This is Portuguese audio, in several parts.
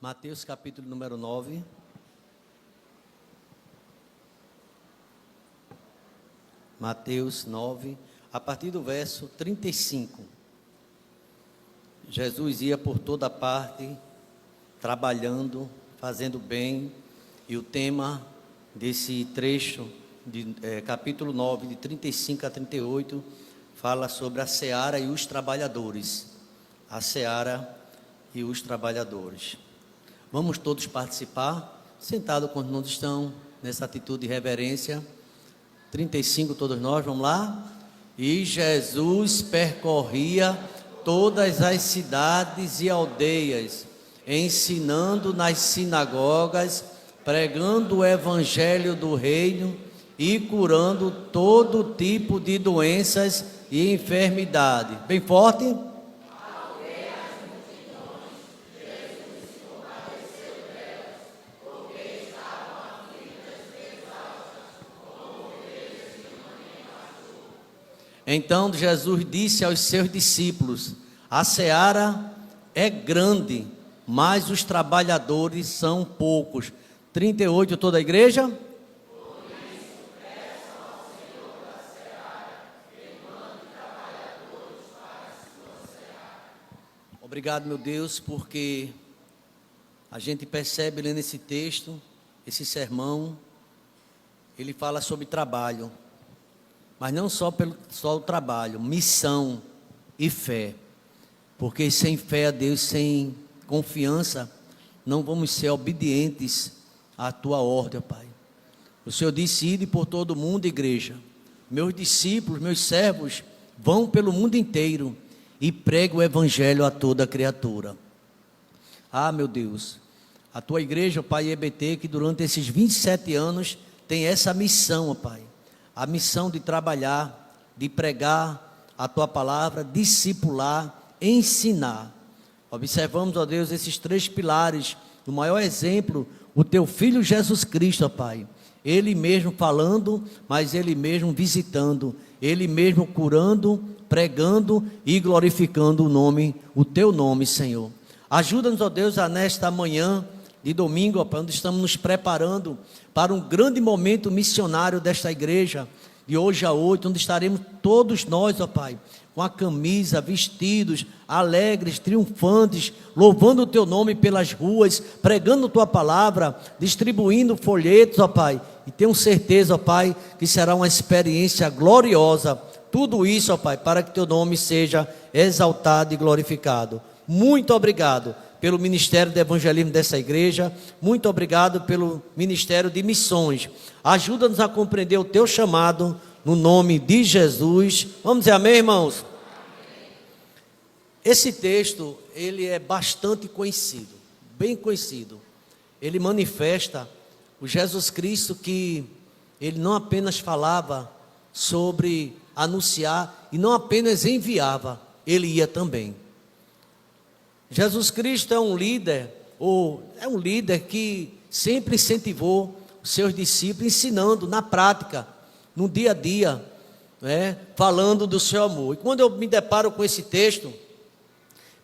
Mateus capítulo número 9. Mateus 9, a partir do verso 35. Jesus ia por toda parte, trabalhando, fazendo bem, e o tema desse trecho, capítulo 9, de 35 a 38, fala sobre a seara e os trabalhadores. A seara e os trabalhadores. Vamos todos participar, sentados quando não estão, nessa atitude de reverência. 35, todos nós, vamos lá? E Jesus percorria todas as cidades e aldeias, ensinando nas sinagogas, pregando o evangelho do reino e curando todo tipo de doenças e enfermidade. Bem forte. Então Jesus disse aos seus discípulos: a seara é grande, mas os trabalhadores são poucos. 38, toda a igreja? Por isso, peça ao Senhor da seara, que mande trabalhadores para a sua seara. Obrigado, meu Deus, porque a gente percebe lendo esse texto, esse sermão, ele fala sobre trabalho. Mas não só o trabalho, missão e fé. Porque sem fé a Deus, sem confiança, não vamos ser obedientes à tua ordem, Pai. O Senhor disse: ide por todo o mundo, igreja. Meus discípulos, meus servos, vão pelo mundo inteiro e pregam o evangelho a toda criatura. Ah, meu Deus, a tua igreja, Pai, EBT, que durante esses 27 anos tem essa missão, Pai. A missão de trabalhar, de pregar a tua palavra, discipular, ensinar. Observamos, ó Deus, esses três pilares, o maior exemplo, o teu Filho Jesus Cristo, ó Pai. Ele mesmo falando, mas Ele mesmo visitando, Ele mesmo curando, pregando e glorificando o teu nome, Senhor. Ajuda-nos, ó Deus, a nesta manhã de domingo, ó Pai, onde estamos nos preparando para um grande momento missionário desta igreja, de hoje a 8, onde estaremos todos nós, ó Pai, com a camisa, vestidos, alegres, triunfantes, louvando o Teu nome pelas ruas, pregando Tua palavra, distribuindo folhetos, ó Pai, e tenho certeza, ó Pai, que será uma experiência gloriosa, tudo isso, ó Pai, para que Teu nome seja exaltado e glorificado. Muito obrigado pelo ministério de evangelismo dessa igreja, muito obrigado pelo ministério de missões. Ajuda-nos a compreender o teu chamado, no nome de Jesus. Vamos dizer amém, irmãos? Esse texto, ele é bastante conhecido, bem conhecido. Ele manifesta o Jesus Cristo que ele não apenas falava sobre anunciar, e não apenas enviava, ele ia também. Jesus Cristo é um líder que sempre incentivou os seus discípulos, ensinando na prática, no dia a dia, falando do seu amor. E quando eu me deparo com esse texto,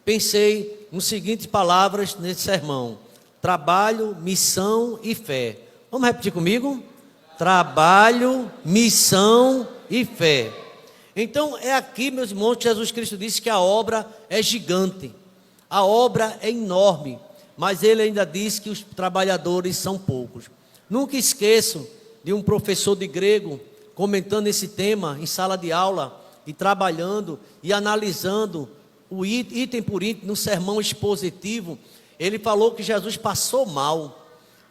pensei nas seguintes palavras nesse sermão: trabalho, missão e fé. Vamos repetir comigo? Trabalho, missão e fé. Então é aqui, meus irmãos, que Jesus Cristo disse que a obra é gigante. A obra é enorme, mas ele ainda diz que os trabalhadores são poucos. Nunca esqueço de um professor de grego comentando esse tema em sala de aula e trabalhando e analisando o item por item no sermão expositivo. Ele falou que Jesus passou mal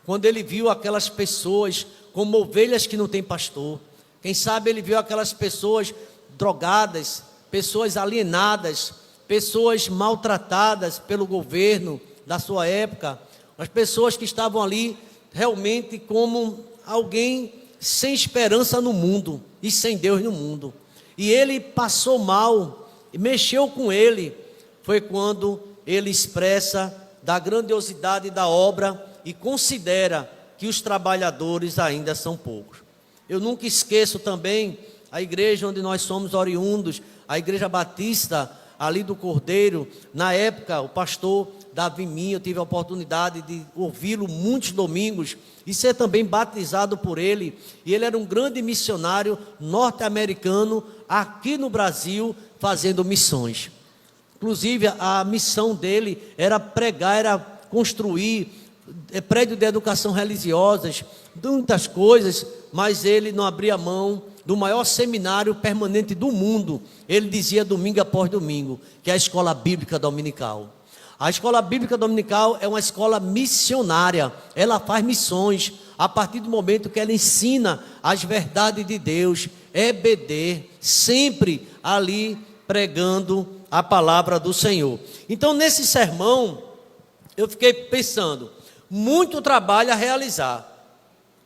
quando ele viu aquelas pessoas como ovelhas que não têm pastor. Quem sabe ele viu aquelas pessoas drogadas, pessoas alienadas, pessoas maltratadas pelo governo da sua época, as pessoas que estavam ali realmente como alguém sem esperança no mundo e sem Deus no mundo. E ele passou mal, e mexeu com ele. Foi quando ele expressa da grandiosidade da obra e considera que os trabalhadores ainda são poucos. Eu nunca esqueço também a igreja onde nós somos oriundos, a Igreja Batista ali do Cordeiro. Na época, o pastor Davi Minha, eu tive a oportunidade de ouvi-lo muitos domingos e ser também batizado por ele. E ele era um grande missionário norte-americano aqui no Brasil, fazendo missões. Inclusive, a missão dele era pregar, era construir prédio de educação religiosas, muitas coisas, mas ele não abria mão do maior seminário permanente do mundo. Ele dizia domingo após domingo, que é a escola bíblica dominical. A escola bíblica dominical é uma escola missionária, ela faz missões, a partir do momento que ela ensina as verdades de Deus, EBD, sempre ali pregando a palavra do Senhor. Então, nesse sermão, eu fiquei pensando, muito trabalho a realizar.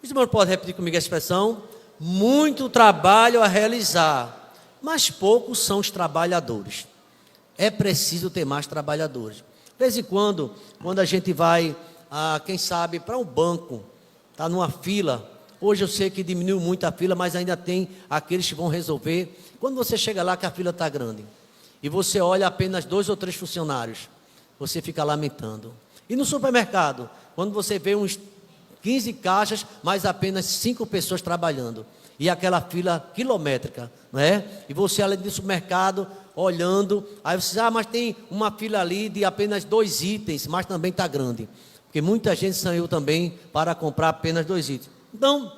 Os irmãos podem repetir comigo a expressão? Muito trabalho a realizar, mas poucos são os trabalhadores. É preciso ter mais trabalhadores. De vez em quando a gente vai, quem sabe, para um banco, está numa fila. Hoje eu sei que diminuiu muito a fila, mas ainda tem aqueles que vão resolver. Quando você chega lá que a fila está grande, e você olha apenas 2 ou 3 funcionários, você fica lamentando. E no supermercado, quando você vê uns 15 caixas, mas apenas 5 pessoas trabalhando, e aquela fila quilométrica, não é? E você além do supermercado, olhando, aí você diz, mas tem uma fila ali de apenas 2 itens, mas também está grande, porque muita gente saiu também para comprar apenas 2 itens. Então,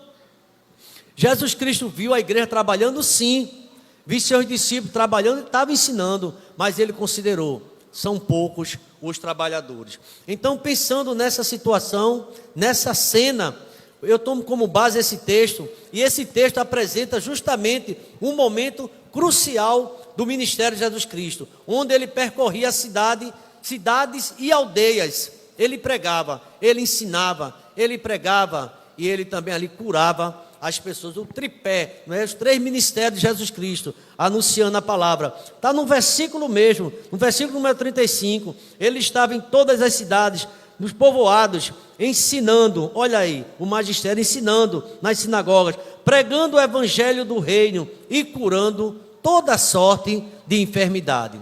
Jesus Cristo viu a igreja trabalhando sim, viu seus discípulos trabalhando e estava ensinando, mas ele considerou, são poucos os trabalhadores. Então, pensando nessa situação, nessa cena, eu tomo como base esse texto, e esse texto apresenta justamente um momento crucial do ministério de Jesus Cristo, onde ele percorria a cidades e aldeias. Ele pregava, ele ensinava, ele pregava e ele também ali curava as pessoas. O tripé, não é? Os 3 ministérios de Jesus Cristo, anunciando a palavra. Está no versículo mesmo, no versículo número 35, ele estava em todas as cidades, nos povoados, ensinando, olha aí, o magistério ensinando nas sinagogas, pregando o evangelho do reino e curando toda sorte de enfermidade.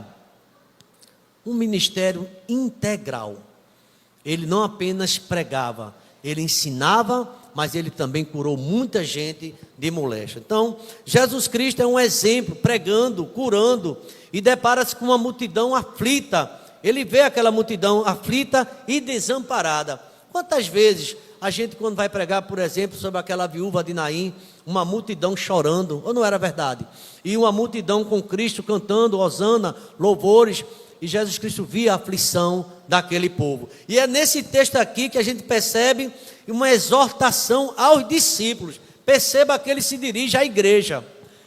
Um ministério integral. Ele não apenas pregava, ele ensinava, mas ele também curou muita gente de moléstia. Então, Jesus Cristo é um exemplo, pregando, curando, e depara-se com uma multidão aflita. Ele vê aquela multidão aflita e desamparada. Quantas vezes a gente, quando vai pregar, por exemplo, sobre aquela viúva de Naim, uma multidão chorando, ou não era verdade? E uma multidão com Cristo cantando, hosana, louvores, e Jesus Cristo via a aflição daquele povo. E é nesse texto aqui que a gente percebe uma exortação aos discípulos. Perceba que ele se dirige à igreja.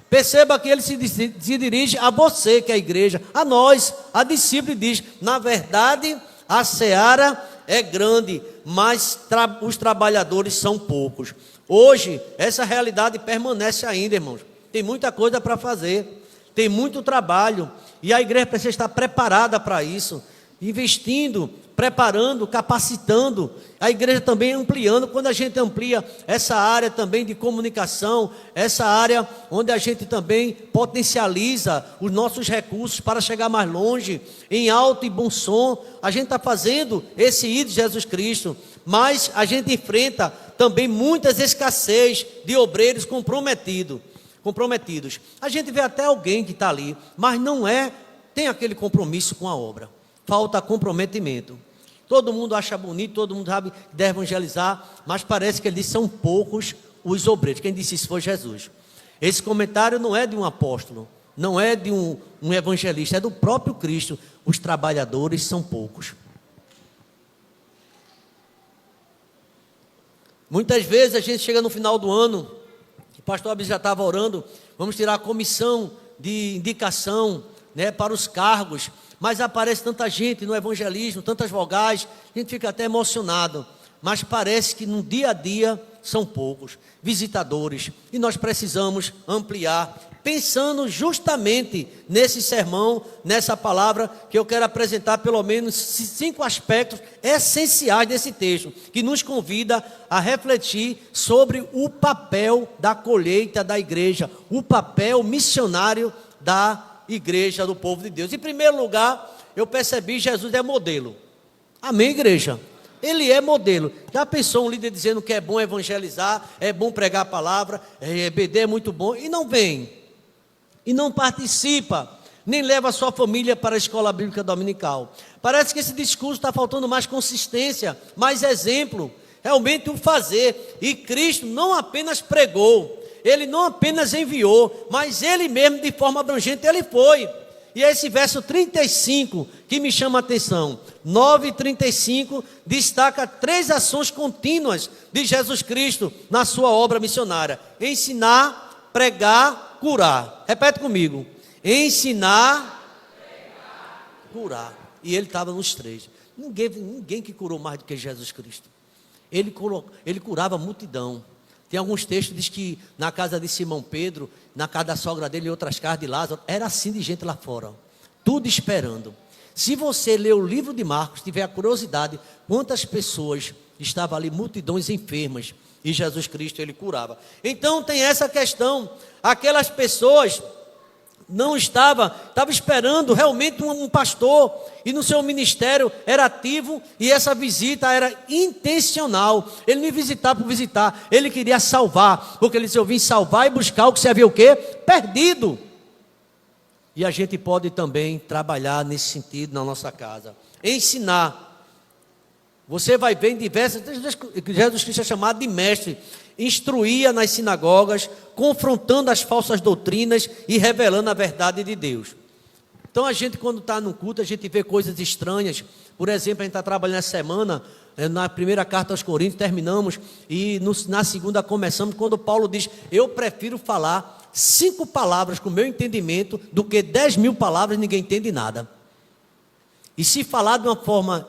Perceba que ele se dirige a você, que é a igreja, a nós, a discípulo, e diz, na verdade, a seara é grande, mas os trabalhadores são poucos. Hoje, essa realidade permanece ainda, irmãos. Tem muita coisa para fazer, tem muito trabalho, e a igreja precisa estar preparada para isso, investindo, preparando, capacitando, a igreja também ampliando. Quando a gente amplia essa área também de comunicação, essa área onde a gente também potencializa os nossos recursos para chegar mais longe, em alto e bom som, a gente está fazendo esse ID de Jesus Cristo, mas a gente enfrenta também muitas escassez de obreiros comprometidos. A gente vê até alguém que está ali, mas não tem aquele compromisso com a obra. Falta comprometimento. Todo mundo acha bonito, todo mundo sabe que deve evangelizar, mas parece que ele diz, são poucos os obreiros. Quem disse isso foi Jesus. Esse comentário não é de um apóstolo, não é de um evangelista, é do próprio Cristo. Os trabalhadores são poucos. Muitas vezes a gente chega no final do ano, o pastor Abis já estava orando, vamos tirar a comissão de indicação, né, para os cargos, mas aparece tanta gente no evangelismo, tantas vogais, a gente fica até emocionado, mas parece que no dia a dia são poucos visitadores, e nós precisamos ampliar, pensando justamente nesse sermão, nessa palavra, que eu quero apresentar pelo menos 5 aspectos essenciais desse texto, que nos convida a refletir sobre o papel da colheita da igreja, o papel missionário da igreja do povo de Deus. Em primeiro lugar, eu percebi, Jesus é modelo. Amém, igreja? Ele é modelo. Já pensou um líder dizendo que é bom evangelizar, é bom pregar a palavra, EBD é muito bom, e não vem, e não participa, nem leva a sua família para a escola bíblica dominical. Parece que esse discurso está faltando mais consistência, mais exemplo, realmente o fazer. E Cristo não apenas pregou, Ele não apenas enviou, mas Ele mesmo, de forma abrangente, Ele foi. E é esse verso 35 que me chama a atenção. 9:35 destaca 3 ações contínuas de Jesus Cristo na sua obra missionária: ensinar, pregar, curar. Repete comigo: ensinar, pregar, curar. E ele estava nos 3. Ninguém que curou mais do que Jesus Cristo. Ele curava a multidão. Tem alguns textos que diz que na casa de Simão Pedro, na casa da sogra dele e outras casas de Lázaro, era assim de gente lá fora, tudo esperando. Se você ler o livro de Marcos, tiver a curiosidade, quantas pessoas estavam ali, multidões enfermas, e Jesus Cristo ele curava. Então tem essa questão, aquelas pessoas não estava esperando realmente um pastor, e no seu ministério era ativo, e essa visita era intencional. Ele não ia visitar por visitar, ele queria salvar, porque ele disse: eu vim salvar e buscar o que se havia o quê? Perdido. E a gente pode também trabalhar nesse sentido na nossa casa, ensinar. Você vai ver em diversas, Jesus Cristo é chamado de mestre, instruía nas sinagogas, confrontando as falsas doutrinas e revelando a verdade de Deus. Então a gente, quando está no culto, a gente vê coisas estranhas. Por exemplo, a gente está trabalhando essa semana, na primeira carta aos Coríntios, terminamos, e na segunda começamos, quando Paulo diz: eu prefiro falar 5 palavras com o meu entendimento, do que 10.000 palavras, ninguém entende nada. E se falar de uma forma,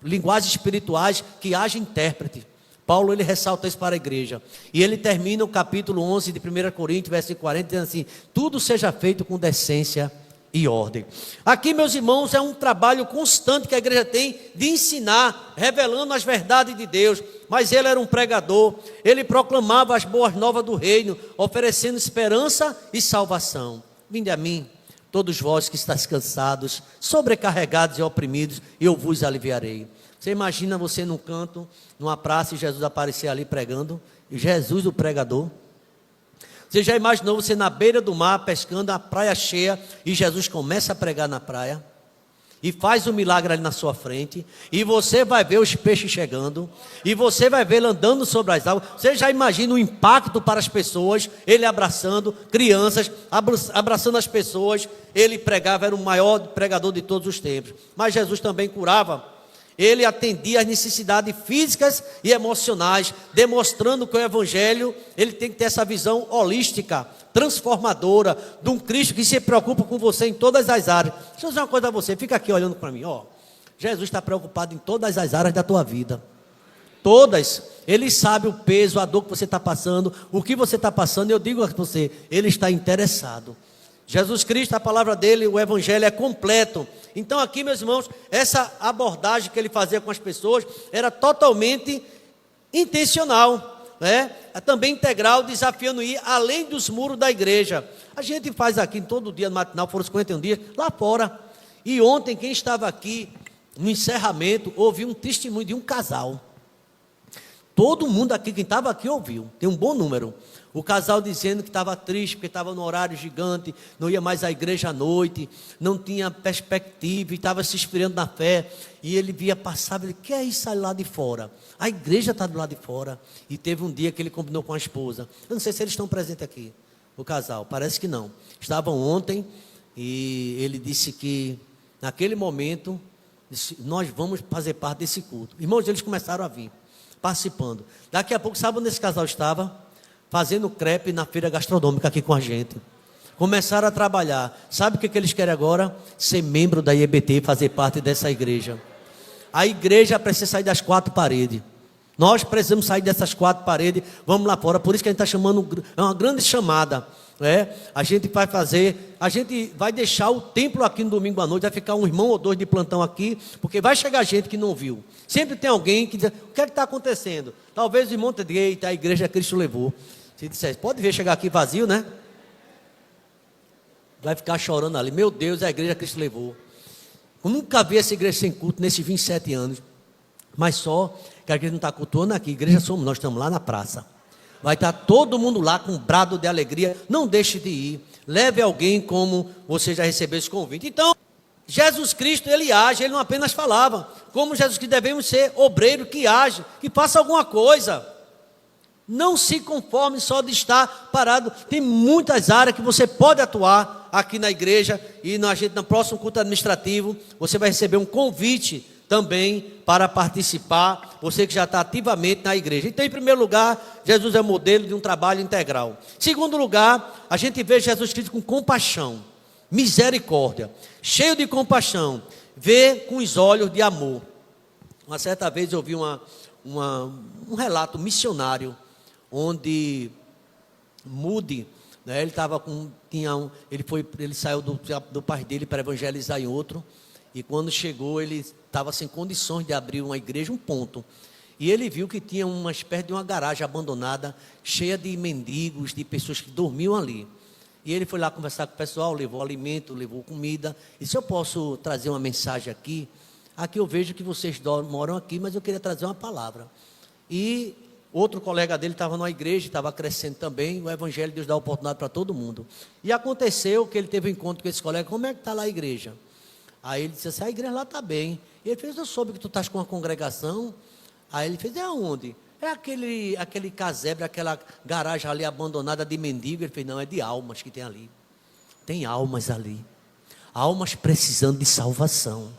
linguagens espirituais, que haja intérprete. Paulo ele ressalta isso para a igreja, e ele termina o capítulo 11 de 1 Coríntios, versículo 40, dizendo assim: tudo seja feito com decência e ordem. Aqui, meus irmãos, é um trabalho constante que a igreja tem de ensinar, revelando as verdades de Deus. Mas ele era um pregador, ele proclamava as boas novas do reino, oferecendo esperança e salvação. Vinde a mim, todos vós que estáis cansados, sobrecarregados e oprimidos, e eu vos aliviarei. Você imagina você num canto, numa praça, e Jesus aparecer ali pregando, e Jesus o pregador? Você já imaginou você na beira do mar, pescando, a praia cheia, e Jesus começa a pregar na praia, e faz um milagre ali na sua frente, e você vai ver os peixes chegando, e você vai ver ele andando sobre as águas? Você já imagina o impacto para as pessoas, ele abraçando crianças, abraçando as pessoas. Ele pregava, era o maior pregador de todos os tempos. Mas Jesus também curava. Ele atendia às necessidades físicas e emocionais, demonstrando que o Evangelho, ele tem que ter essa visão holística, transformadora, de um Cristo que se preocupa com você em todas as áreas. Deixa eu dizer uma coisa a você, fica aqui olhando para mim, ó. Jesus está preocupado em todas as áreas da tua vida, todas. Ele sabe o peso, a dor que você está passando, o que você está passando. Eu digo a você, ele está interessado. Jesus Cristo, a palavra dele, o Evangelho é completo. Então aqui, meus irmãos, essa abordagem que ele fazia com as pessoas era totalmente intencional, né? É também integral, desafiando ir além dos muros da igreja. A gente faz aqui todo dia no matinal, foram 51 dias, lá fora. E ontem, quem estava aqui no encerramento, ouviu um testemunho de um casal. Todo mundo aqui, quem estava aqui, ouviu, tem um bom número. O casal dizendo que estava triste, porque estava no horário gigante, não ia mais à igreja à noite, não tinha perspectiva, e estava se esfriando na fé. E ele via passar, ele quer ir sair lá de fora. A igreja está do lado de fora. E teve um dia que ele combinou com a esposa. Eu não sei se eles estão presentes aqui, o casal, parece que não. Estavam ontem, e ele disse que, naquele momento, disse: nós vamos fazer parte desse culto. Irmãos, eles começaram a vir, participando. Daqui a pouco, sabe onde esse casal estava? Fazendo crepe na feira gastronômica aqui com a gente. Começaram a trabalhar. Sabe o que eles querem agora? Ser membro da IEBT e fazer parte dessa igreja. A igreja precisa sair das 4 paredes. Nós precisamos sair dessas 4 paredes. Vamos lá fora. Por isso que a gente está chamando, é uma grande chamada. A gente vai fazer, a gente vai deixar o templo aqui no domingo à noite. Vai ficar um irmão ou 2 de plantão aqui, porque vai chegar gente que não viu. Sempre tem alguém que diz: o que é que está acontecendo? Talvez o irmão te diga: eita, a igreja Cristo levou. Se disser, pode ver chegar aqui vazio, né? Vai ficar chorando ali: meu Deus, a igreja Cristo levou. Eu nunca vi essa igreja sem culto nesses 27 anos. Mas só que a igreja não está cultuando aqui, igreja somos nós, estamos lá na praça. Vai estar todo mundo lá com um brado de alegria. Não deixe de ir. Leve alguém como você já recebeu esse convite. Então, Jesus Cristo, ele age, ele não apenas falava. Como Jesus Cristo, devemos ser obreiro que age, que faça alguma coisa. Não se conforme só de estar parado. Tem muitas áreas que você pode atuar aqui na igreja. E no próximo culto administrativo, você vai receber um convite também para participar, você que já está ativamente na igreja. Então, em primeiro lugar, Jesus é modelo de um trabalho integral. Em segundo lugar, a gente vê Jesus Cristo com compaixão, misericórdia, cheio de compaixão, vê com os olhos de amor. Uma certa vez eu vi um relato missionário, onde Moody, né, ele saiu do pai dele para evangelizar em outro, e quando chegou, ele estava sem condições de abrir uma igreja, um ponto. E ele viu que tinha uma espécie de uma garagem abandonada, cheia de mendigos, de pessoas que dormiam ali. E ele foi lá conversar com o pessoal, levou alimento, levou comida. E se eu posso trazer uma mensagem aqui? Aqui eu vejo que vocês moram aqui, mas eu queria trazer uma palavra. E outro colega dele estava numa igreja, estava crescendo também. O evangelho de Deus dá oportunidade para todo mundo. E aconteceu que ele teve um encontro com esse colega. Como é que está lá a igreja? Aí ele disse assim, a igreja lá está bem. E ele fez, eu soube que tu estás com uma congregação. Aí ele fez, é aonde? É aquele casebre, aquela garagem ali abandonada de mendigo. Ele fez, não, é de almas que tem ali. Tem almas ali. Almas precisando de salvação.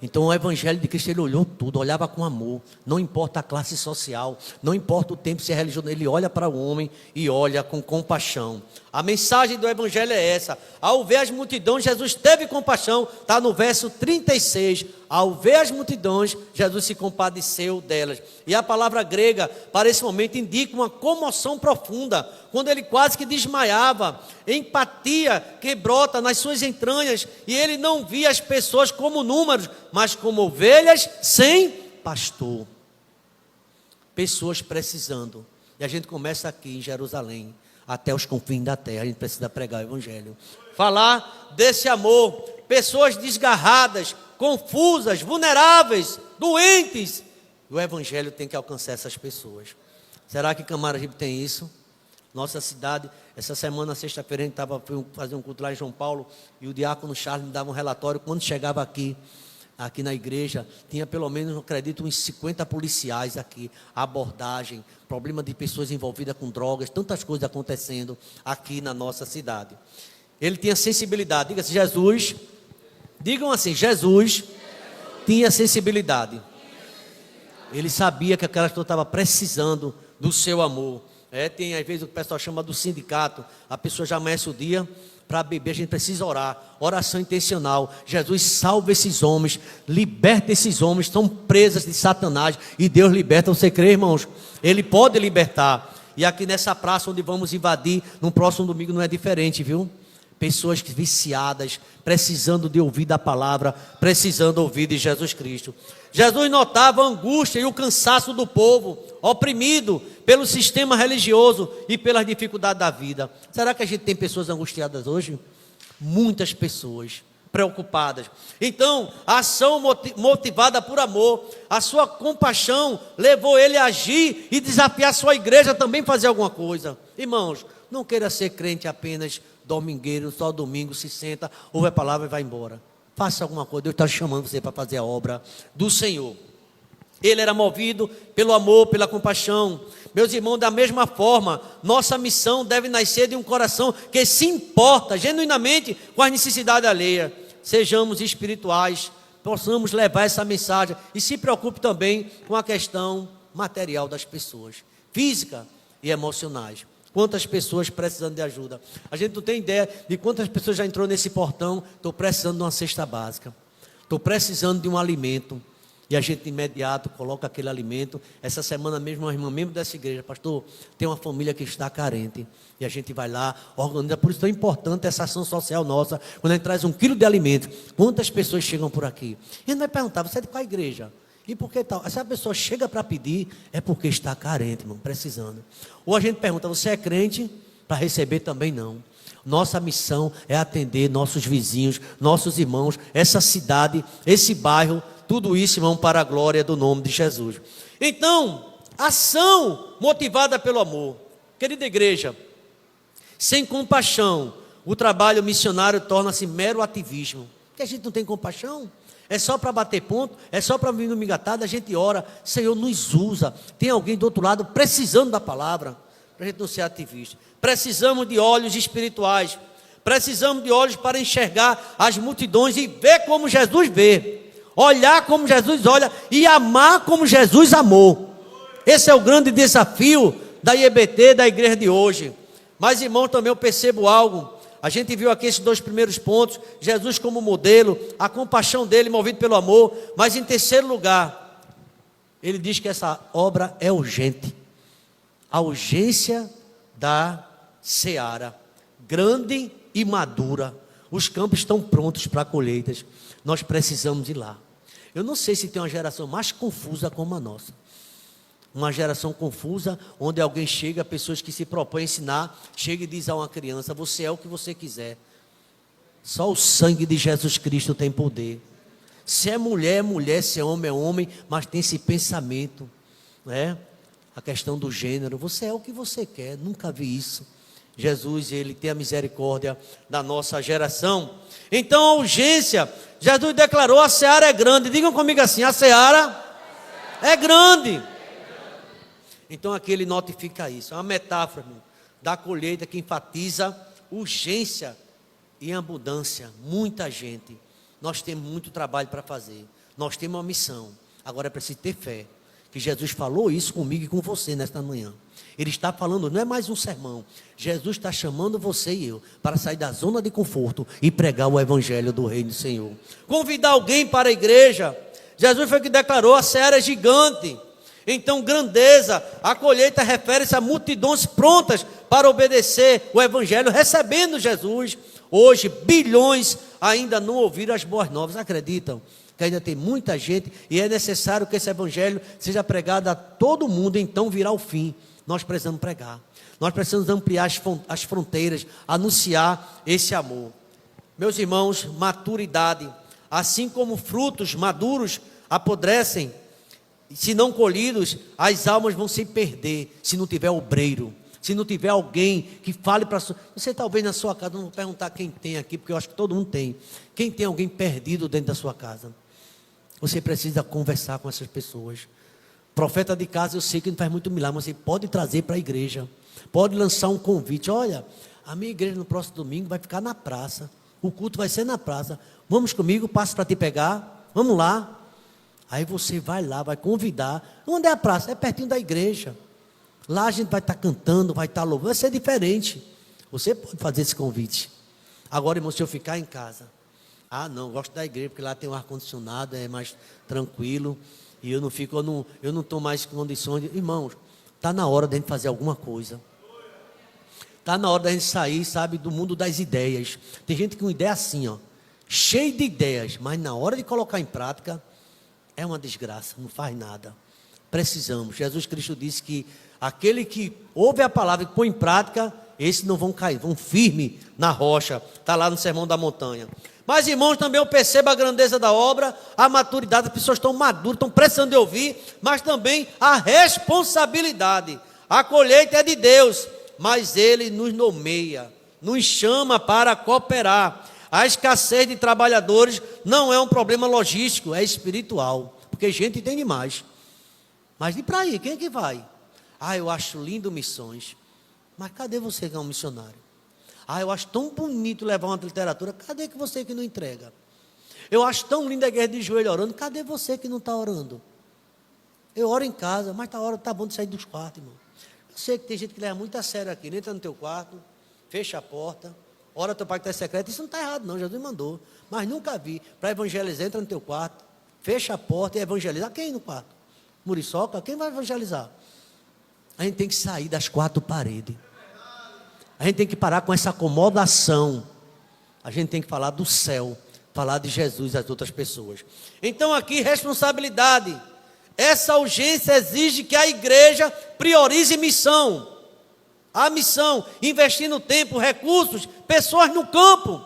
Então o evangelho de Cristo, ele olhou tudo, olhava com amor. Não importa a classe social, não importa o tempo, se é religioso, ele olha para o homem e olha com compaixão. A mensagem do evangelho é essa. Ao ver as multidões, Jesus teve compaixão. Está no verso 36. Ao ver as multidões, Jesus se compadeceu delas. E a palavra grega, para esse momento, indica uma comoção profunda. Quando ele quase que desmaiava. Empatia que brota nas suas entranhas. E ele não via as pessoas como números, mas como ovelhas sem pastor. Pessoas precisando. E a gente começa aqui em Jerusalém, até os confins da terra. A gente precisa pregar o evangelho, falar desse amor. Pessoas desgarradas, confusas, vulneráveis, doentes. O evangelho tem que alcançar essas pessoas. Será que Camaragibe tem isso? Nossa cidade, essa semana, sexta-feira, a gente foi fazer um culto lá em João Paulo, e o diácono Charles me dava um relatório. Quando chegava aqui na igreja, tinha pelo menos, não acredito, uns 50 policiais aqui, abordagem, problema de pessoas envolvidas com drogas, tantas coisas acontecendo aqui na nossa cidade. Ele tinha sensibilidade. Diga-se, Jesus, digam assim, Jesus tinha sensibilidade. Ele sabia que aquela pessoa estava precisando do seu amor. Tem às vezes o que o pessoal chama do sindicato, a pessoa já amanhece o dia para beber, a gente precisa orar, oração intencional. Jesus salva esses homens, liberta esses homens, estão presos de Satanás, e Deus liberta. Você crê, irmãos? Ele pode libertar. E aqui nessa praça onde vamos invadir, no próximo domingo não é diferente, viu? Pessoas viciadas, precisando de ouvir da palavra, precisando ouvir de Jesus Cristo. Jesus notava a angústia e o cansaço do povo, oprimido pelo sistema religioso e pelas dificuldades da vida. Será que a gente tem pessoas angustiadas hoje? Muitas pessoas preocupadas. Então, a ação motivada por amor, a sua compaixão levou ele a agir e desafiar a sua igreja também a fazer alguma coisa. Irmãos, não queira ser crente apenas domingueiro, só domingo se senta, ouve a palavra e vai embora. Faça alguma coisa, Deus está chamando você para fazer a obra do Senhor. Ele era movido pelo amor, pela compaixão. Meus irmãos, da mesma forma, nossa missão deve nascer de um coração que se importa genuinamente com as necessidades alheias. Sejamos espirituais, possamos levar essa mensagem e se preocupe também com a questão material das pessoas, física e emocionais. Quantas pessoas precisando de ajuda? A gente não tem ideia de quantas pessoas já entrou nesse portão. Estou precisando de uma cesta básica, estou precisando de um alimento. E a gente de imediato coloca aquele alimento. Essa semana mesmo, uma irmã membro dessa igreja, pastor, tem uma família que está carente. E a gente vai lá, organiza. Por isso é tão importante essa ação social nossa. Quando a gente traz 1 quilo de alimento, quantas pessoas chegam por aqui? E a gente vai perguntar, você é de qual igreja? E por que tal? Se a pessoa chega para pedir, é porque está carente, irmão, precisando. Ou a gente pergunta, você é crente? Para receber também não. Nossa missão é atender nossos vizinhos, nossos irmãos, essa cidade, esse bairro tudo isso, irmão, para a glória do nome de Jesus. Então, ação motivada pelo amor. Querida igreja, sem compaixão, o trabalho missionário torna-se mero ativismo. Porque a gente não tem compaixão, é só para bater ponto, é só para vir no migatada, a gente ora, Senhor, nos usa. Tem alguém do outro lado precisando da palavra, para a gente não ser ativista. Precisamos de olhos espirituais, precisamos de olhos para enxergar as multidões e ver como Jesus vê, olhar como Jesus olha e amar como Jesus amou. Esse é o grande desafio da IEBT, da igreja de hoje. Mas, irmãos, também eu percebo algo. A gente viu aqui esses 2 primeiros pontos, Jesus como modelo, a compaixão dele movido pelo amor. Mas em terceiro lugar, ele diz que essa obra é urgente. A urgência da seara, grande e madura. Os campos estão prontos para colheitas. Nós precisamos ir lá. Eu não sei se tem uma geração mais confusa como a nossa. Uma geração confusa, onde alguém chega, pessoas que se propõem a ensinar, chega e diz a uma criança, você é o que você quiser. Só o sangue de Jesus Cristo tem poder. Se é mulher, é mulher, se é homem, mas tem esse pensamento, né? A questão do gênero, você é o que você quer, nunca vi isso. Jesus, ele tem a misericórdia da nossa geração. Então a urgência, Jesus declarou, a seara é grande. Digam comigo assim, a seara é grande. Então aqui ele notifica isso, é uma metáfora da colheita que enfatiza urgência e abundância. Muita gente, nós temos muito trabalho para fazer, nós temos uma missão, agora é preciso ter fé, que Jesus falou isso comigo e com você nesta manhã. Ele está falando, não é mais um sermão, Jesus está chamando você e eu para sair da zona de conforto e pregar o evangelho do reino do Senhor. Convidar alguém para a igreja. Jesus foi que declarou, a seara é gigante. Então, grandeza, a colheita refere-se a multidões prontas para obedecer o evangelho, recebendo Jesus. Hoje, bilhões ainda não ouviram as boas novas, acreditam? Que ainda tem muita gente e é necessário que esse evangelho seja pregado a todo mundo, então virá o fim. Nós precisamos pregar, nós precisamos ampliar as fronteiras, anunciar esse amor. Meus irmãos, maturidade, assim como frutos maduros apodrecem, se não colhidos, as almas vão se perder, se não tiver obreiro, se não tiver alguém que fale para você, talvez na sua casa, não vou perguntar quem tem aqui, porque eu acho que todo mundo tem, quem tem alguém perdido dentro da sua casa, você precisa conversar com essas pessoas. Profeta de casa, eu sei que não faz muito milagre, mas você pode trazer para a igreja, pode lançar um convite, olha, a minha igreja no próximo domingo vai ficar na praça, o culto vai ser na praça, vamos comigo, passo para te pegar, vamos lá. Aí você vai lá, vai convidar. Onde é a praça? É pertinho da igreja. Lá a gente vai estar cantando, vai estar louvando, vai ser diferente. Você pode fazer esse convite. Agora, irmão, se eu ficar em casa, não, gosto da igreja, porque lá tem um ar-condicionado, é mais tranquilo, e eu não estou mais com condições de... Irmãos, está na hora da gente fazer alguma coisa. Está na hora da gente sair, sabe, do mundo das ideias. Tem gente com ideia assim, ó, cheio de ideias, mas na hora de colocar em prática, é uma desgraça, não faz nada. Precisamos. Jesus Cristo disse que aquele que ouve a palavra e põe em prática, esses não vão cair, vão firme na rocha. Está lá no Sermão da Montanha. Mas, irmãos, também eu percebo a grandeza da obra, a maturidade, as pessoas estão maduras, estão precisando de ouvir, mas também a responsabilidade. A colheita é de Deus, mas Ele nos nomeia, nos chama para cooperar. A escassez de trabalhadores não é um problema logístico, é espiritual. Porque gente tem demais. Mas e para aí, quem é que vai? Eu acho lindo missões. Mas cadê você que é um missionário? Eu acho tão bonito levar uma literatura. Cadê que você que não entrega? Eu acho tão linda a igreja de joelho orando. Cadê você que não está orando? Eu oro em casa, mas tá bom de sair dos quartos, irmão. Eu sei que tem gente que leva muito a sério aqui. Entra no teu quarto, fecha a porta. Ora teu pai que está secreto, isso não está errado não, Jesus mandou, mas nunca vi, para evangelizar, entra no teu quarto, fecha a porta e evangeliza. Quem no quarto? Muriçoca? Quem vai evangelizar? A gente tem que sair das 4 paredes, a gente tem que parar com essa acomodação, a gente tem que falar do céu, falar de Jesus às outras pessoas. Então aqui, responsabilidade, essa urgência exige que a igreja priorize missão, a missão, investindo tempo, recursos, pessoas no campo.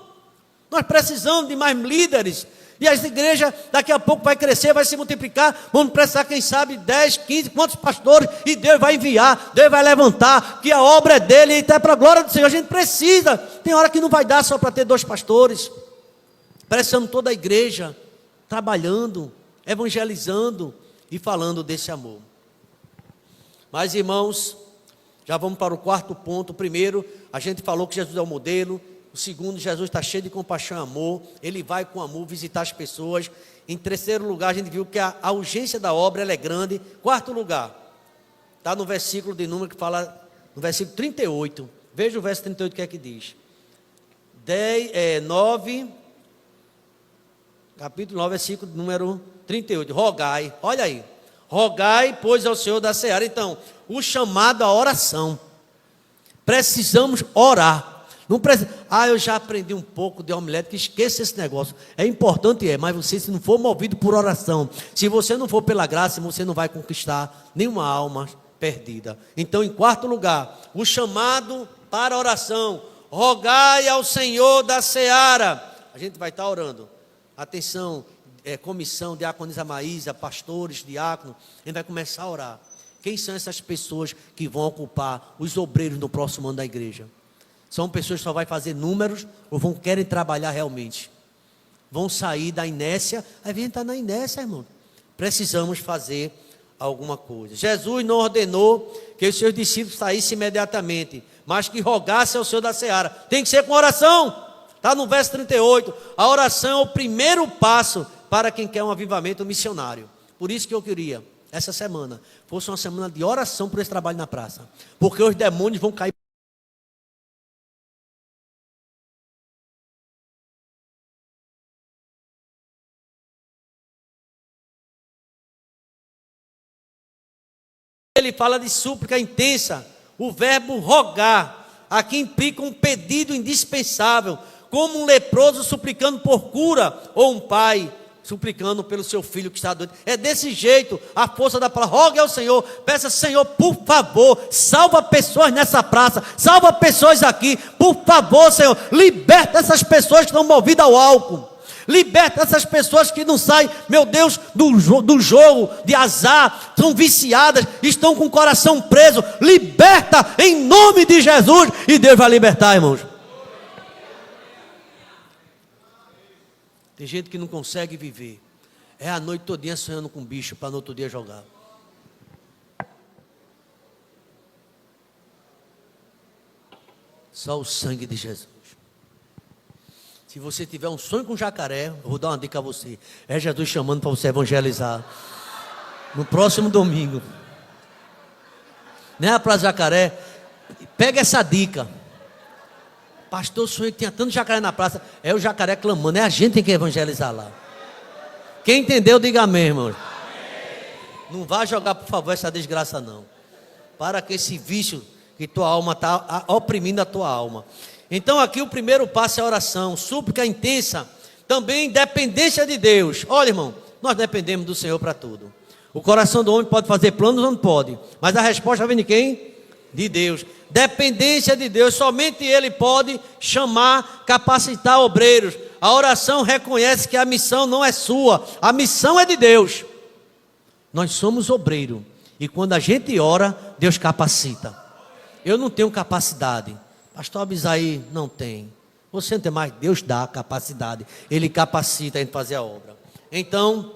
Nós precisamos de mais líderes E essa igreja daqui a pouco vai crescer, vai se multiplicar. Vamos precisar, quem sabe, 10, 15, quantos pastores. E Deus vai enviar, Deus vai levantar. Que a obra é dele e até para a glória do Senhor. A gente precisa. Tem hora que não vai dar só para ter 2 pastores. Precisamos toda a igreja trabalhando, evangelizando e falando desse amor. Mas, irmãos, já vamos para o 4º ponto. O primeiro, a gente falou que Jesus é o modelo. O segundo, Jesus está cheio de compaixão e amor. Ele vai com amor visitar as pessoas. Em terceiro lugar, a gente viu que a urgência da obra ela é grande. 4º lugar, está no versículo de número que fala, no versículo 38. Veja o verso 38, o que é que diz. 9, capítulo 9, versículo número 38. Rogai, olha aí. Rogai, pois, ao Senhor da seara. Então, o chamado à oração. Precisamos orar. Não precisa, eu já aprendi um pouco de homilética, esqueça esse negócio. É importante, mas você, se não for movido por oração, se você não for pela graça, você não vai conquistar nenhuma alma perdida. Então, em 4º lugar, o chamado para a oração. Rogai ao Senhor da seara. A gente vai estar orando. Atenção, comissão, diaconisa Maísa, pastores, diáconos, a gente vai começar a orar. Quem são essas pessoas que vão ocupar os obreiros no próximo ano da igreja? São pessoas que só vão fazer números ou querem trabalhar realmente? Vão sair da inércia, aí vem estar na inércia, irmão. Precisamos fazer alguma coisa. Jesus não ordenou que os seus discípulos saíssem imediatamente, mas que rogassem ao Senhor da seara. Tem que ser com oração. Está no verso 38. A oração é o primeiro passo para quem quer um avivamento missionário. Por isso que eu queria, essa semana, fosse uma semana de oração por esse trabalho na praça. Porque os demônios vão cair. Ele fala de súplica intensa. O verbo rogar aqui implica um pedido indispensável, como um leproso suplicando por cura, ou um pai suplicando pelo seu filho que está doente. É desse jeito a força da palavra. Rogue ao Senhor, peça: Senhor, por favor, salva pessoas nessa praça, salva pessoas aqui, por favor, Senhor, liberta essas pessoas que estão movidas ao álcool. Liberta essas pessoas que não saem, meu Deus, do jogo, de azar, são viciadas, estão com o coração preso. Liberta em nome de Jesus, e Deus vai libertar, irmãos. Tem gente que não consegue viver, é a noite todinha sonhando com bicho para no outro dia jogar. Só o sangue de Jesus. Se você tiver um sonho com jacaré, eu vou dar uma dica a você. É Jesus chamando para você evangelizar. No próximo domingo. Né, para jacaré? Pega essa dica. Pastor, sonhei que tinha tanto jacaré na praça. É o jacaré clamando. É a gente que tem que evangelizar lá. Quem entendeu, diga amém, irmão. Não vá jogar, por favor, essa desgraça não. Para que esse vício que tua alma está oprimindo a tua alma. Então aqui o primeiro passo é a oração, súplica intensa, também dependência de Deus. Olha, irmão, nós dependemos do Senhor para tudo. O coração do homem pode fazer planos ou não pode, mas a resposta vem de quem? De Deus. Dependência de Deus, somente Ele pode chamar, capacitar obreiros. A oração reconhece que a missão não é sua, a missão é de Deus. Nós somos obreiro, e quando a gente ora, Deus capacita. Eu não tenho capacidade. Pastor Abisaí não tem. Você não tem mais, Deus dá capacidade. Ele capacita a gente fazer a obra. Então,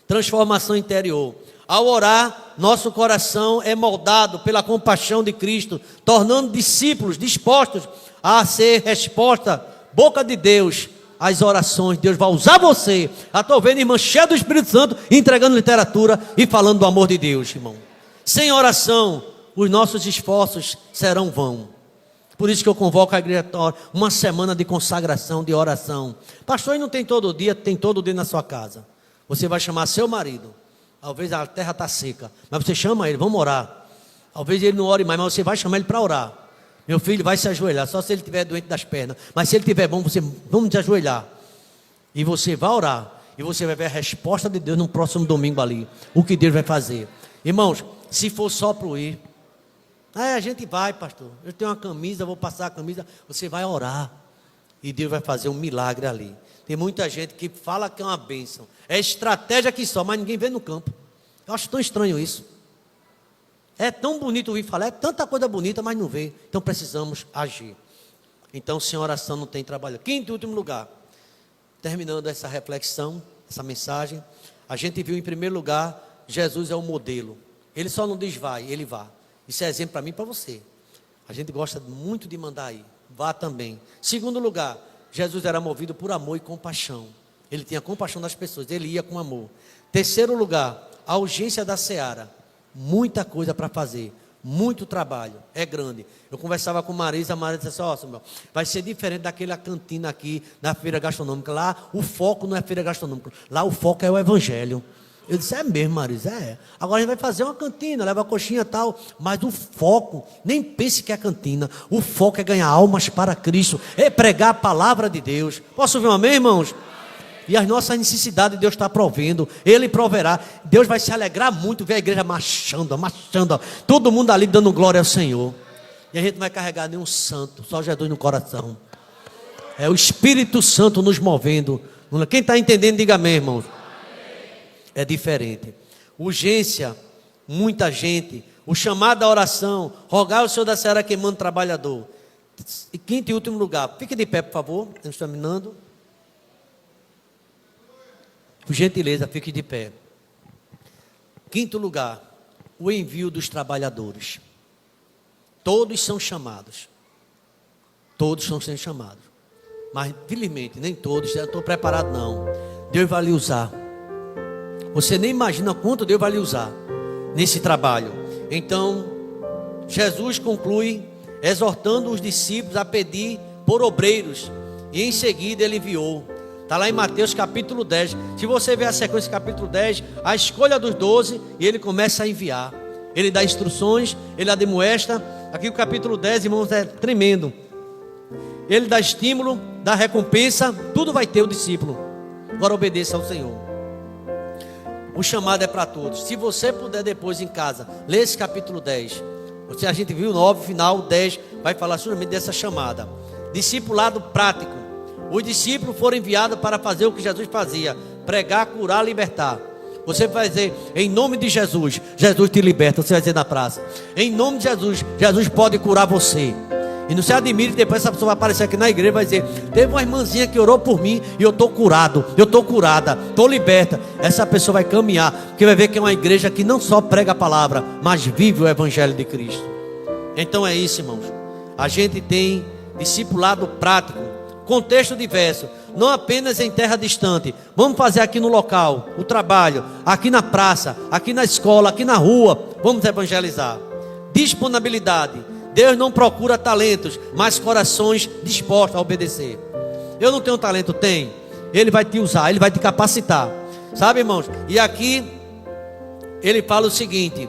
transformação interior. Ao orar, nosso coração é moldado pela compaixão de Cristo, tornando discípulos dispostos a ser resposta, boca de Deus, às orações. Deus vai usar você. Estou vendo irmã cheia do Espírito Santo, entregando literatura e falando do amor de Deus, irmão. Sem oração, os nossos esforços serão vãos. Por isso que eu convoco a igreja uma semana de consagração, de oração. Pastor, e não tem todo dia? Tem todo dia na sua casa. Você vai chamar seu marido. Talvez a terra está seca, mas você chama ele, vamos orar. Talvez ele não ore mais, mas você vai chamar ele para orar. Meu filho vai se ajoelhar, só se ele estiver doente das pernas. Mas se ele estiver bom, vamos te ajoelhar. E você vai orar. E você vai ver a resposta de Deus no próximo domingo ali. O que Deus vai fazer. Irmãos, se for só para o ir. A gente vai, pastor. Eu tenho uma camisa, vou passar a camisa. Você vai orar. e Deus vai fazer um milagre ali. Tem muita gente que fala que é uma bênção, é estratégia que só, mas ninguém vê no campo. Eu acho tão estranho isso. É tão bonito ouvir falar, é tanta coisa bonita, mas não vê. Então precisamos agir. Então, sem oração não tem trabalho. Quinto e último lugar, terminando essa reflexão, essa mensagem, a gente viu em primeiro lugar, Jesus é o modelo. Ele só não diz vai, ele vá. Isso é exemplo para mim e para você. A gente gosta muito de mandar aí, vá também. Segundo lugar, Jesus era movido por amor e compaixão. Ele tinha compaixão das pessoas, ele ia com amor. Terceiro lugar, a urgência da seara. Muita coisa para fazer, muito trabalho, é grande. Eu conversava com Marisa, a Marisa disse assim, ó, Samuel, vai ser diferente daquela cantina aqui na feira gastronômica. Lá o foco não é feira gastronômica, lá o foco é o evangelho. Eu disse, é mesmo, Marisa, é. Agora a gente vai fazer uma cantina, leva a coxinha e tal, mas o foco, nem pense que é cantina, o foco é ganhar almas para Cristo, é pregar a palavra de Deus. Posso ouvir um amém, irmãos? E as nossas necessidades Deus está provendo, Ele proverá. Deus vai se alegrar muito ver a igreja marchando, todo mundo ali dando glória ao Senhor. E a gente não vai carregar nenhum santo, só Jesus no coração. É o Espírito Santo nos movendo. Quem está entendendo, diga amém, irmãos. É diferente. Urgência, muita gente. O chamado da oração, rogar o Senhor da seara queimando trabalhador. E quinto e último lugar, fique de pé, por favor, estamos terminando. Por gentileza, fique de pé. Quinto lugar, o envio dos trabalhadores. Todos são chamados. Todos estão sendo chamados. Mas, felizmente, nem todos, eu estou preparado não. Deus vai lhe usar. Você nem imagina quanto Deus vai lhe usar nesse trabalho. Então, Jesus conclui exortando os discípulos a pedir por obreiros. E em seguida ele enviou. Está lá em Mateus capítulo 10. Se você ver a sequência capítulo 10, a escolha dos 12, e ele começa a enviar. Ele dá instruções, ele admoesta. Aqui o capítulo 10, irmãos, é tremendo. Ele dá estímulo, dá recompensa, tudo vai ter o discípulo. Agora obedeça ao Senhor. O chamado é para todos. Se você puder depois em casa, lê esse capítulo 10. A gente viu o 9, final 10, vai falar justamente dessa chamada. Discipulado prático. Os discípulos foram enviados para fazer o que Jesus fazia: pregar, curar, libertar. Você vai dizer, em nome de Jesus, Jesus te liberta. Você vai dizer na praça, em nome de Jesus, Jesus pode curar você. E não se admire, depois essa pessoa vai aparecer aqui na igreja e vai dizer, teve uma irmãzinha que orou por mim e eu estou curado, eu estou curada, estou liberta. Essa pessoa vai caminhar, porque vai ver que é uma igreja que não só prega a palavra, mas vive o evangelho de Cristo. Então é isso, irmãos. A gente tem discipulado prático, contexto diverso, não apenas em terra distante. Vamos fazer aqui no local, o trabalho, aqui na praça, aqui na escola, aqui na rua. Vamos evangelizar. Disponibilidade. Deus não procura talentos, mas corações dispostos a obedecer. Eu não tenho talento, tem. Ele vai te usar, ele vai te capacitar. Sabe, irmãos? E aqui ele fala o seguinte: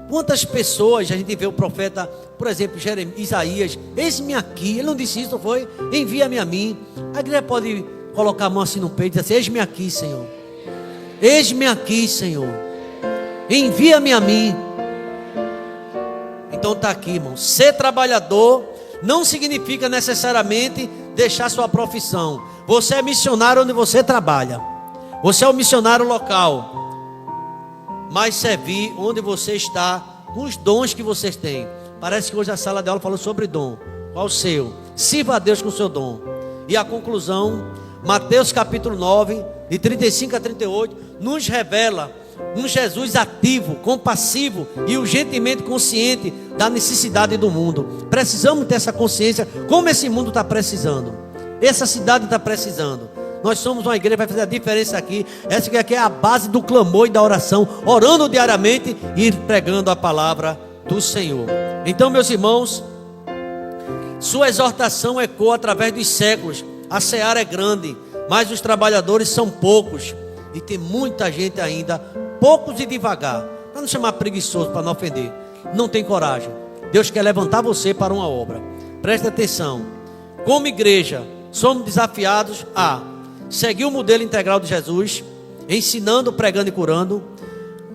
quantas pessoas a gente vê o profeta, por exemplo, Isaías, eis-me aqui. Ele não disse isso, foi? Envia-me a mim. A igreja pode colocar a mão assim no peito e dizer assim, eis-me aqui, Senhor. Eis-me aqui, Senhor. Envia-me a mim. Então está aqui, irmão. Ser trabalhador não significa necessariamente deixar sua profissão. Você é missionário onde você trabalha. Você é o missionário local. Mas servir onde você está, com os dons que vocês têm. Parece que hoje a sala de aula falou sobre dom. Qual o seu? Sirva a Deus com o seu dom. E a conclusão, Mateus capítulo 9, de 35 a 38, nos revela um Jesus ativo, compassivo e urgentemente consciente da necessidade do mundo. Precisamos ter essa consciência, como esse mundo está precisando, essa cidade está precisando. Nós somos uma igreja que vai fazer a diferença aqui. Essa aqui é a base do clamor e da oração, orando diariamente e pregando a palavra do Senhor. Então, meus irmãos, sua exortação ecoa através dos séculos. A seara é grande, mas os trabalhadores são poucos. E tem muita gente ainda, poucos e devagar. Para não chamar preguiçoso, para não ofender. Não tem coragem. Deus quer levantar você para uma obra. Preste atenção. Como igreja, somos desafiados a seguir o modelo integral de Jesus, ensinando, pregando e curando.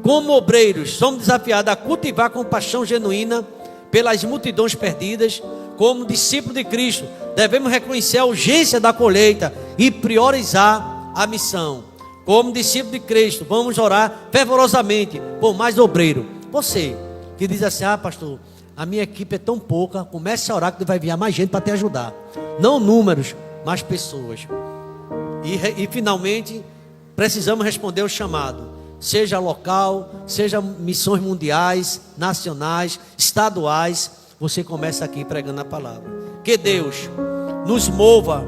Como obreiros, somos desafiados a cultivar compaixão genuína pelas multidões perdidas. como discípulo de Cristo, devemos reconhecer a urgência da colheita e priorizar a missão. Como discípulo de Cristo, vamos orar fervorosamente por mais obreiro. Você que diz assim: ah, pastor, a minha equipe é tão pouca, comece a orar que vai vir mais gente para te ajudar. Não números, mas pessoas. E finalmente, precisamos responder o chamado. Seja local, seja missões mundiais, nacionais, estaduais. Você começa aqui pregando a palavra. Que Deus nos mova,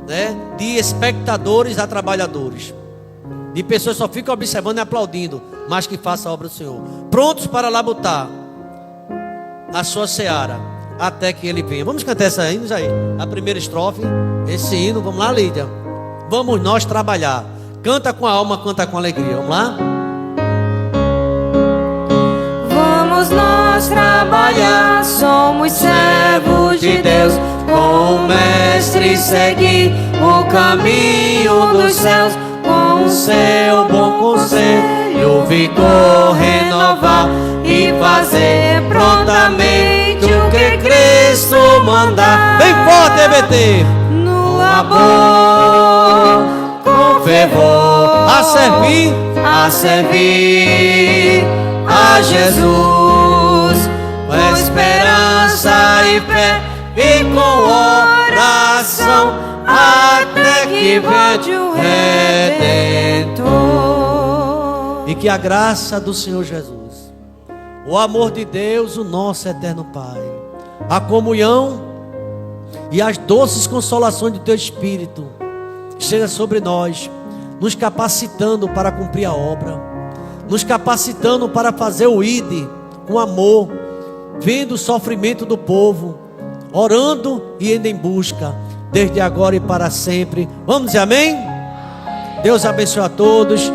né, de espectadores a trabalhadores. De pessoas que só ficam observando e aplaudindo, mas que faça a obra do Senhor. Prontos para labutar na sua seara, até que Ele venha. Vamos cantar essa hino aí, a primeira estrofe, esse hino. Vamos lá, Lídia. Vamos nós trabalhar. Canta com a alma, canta com alegria. Vamos lá? Vamos nós trabalhar, somos servos de Deus, com o Mestre seguir o caminho dos céus, com o seu bom conselho, vigor renovar e fazer prontamente o que Cristo mandar. Bem forte, EBT. No labor, com fervor, a servir a Jesus, com esperança e fé e com oração, até que volte o Redentor. E que a graça do Senhor Jesus, o amor de Deus, o nosso eterno Pai, a comunhão e as doces consolações do Teu Espírito esteja sobre nós, nos capacitando para cumprir a obra, nos capacitando para fazer o ID com amor, vendo o sofrimento do povo, orando e indo em busca, desde agora e para sempre. Vamos dizer amém? Deus abençoe a todos.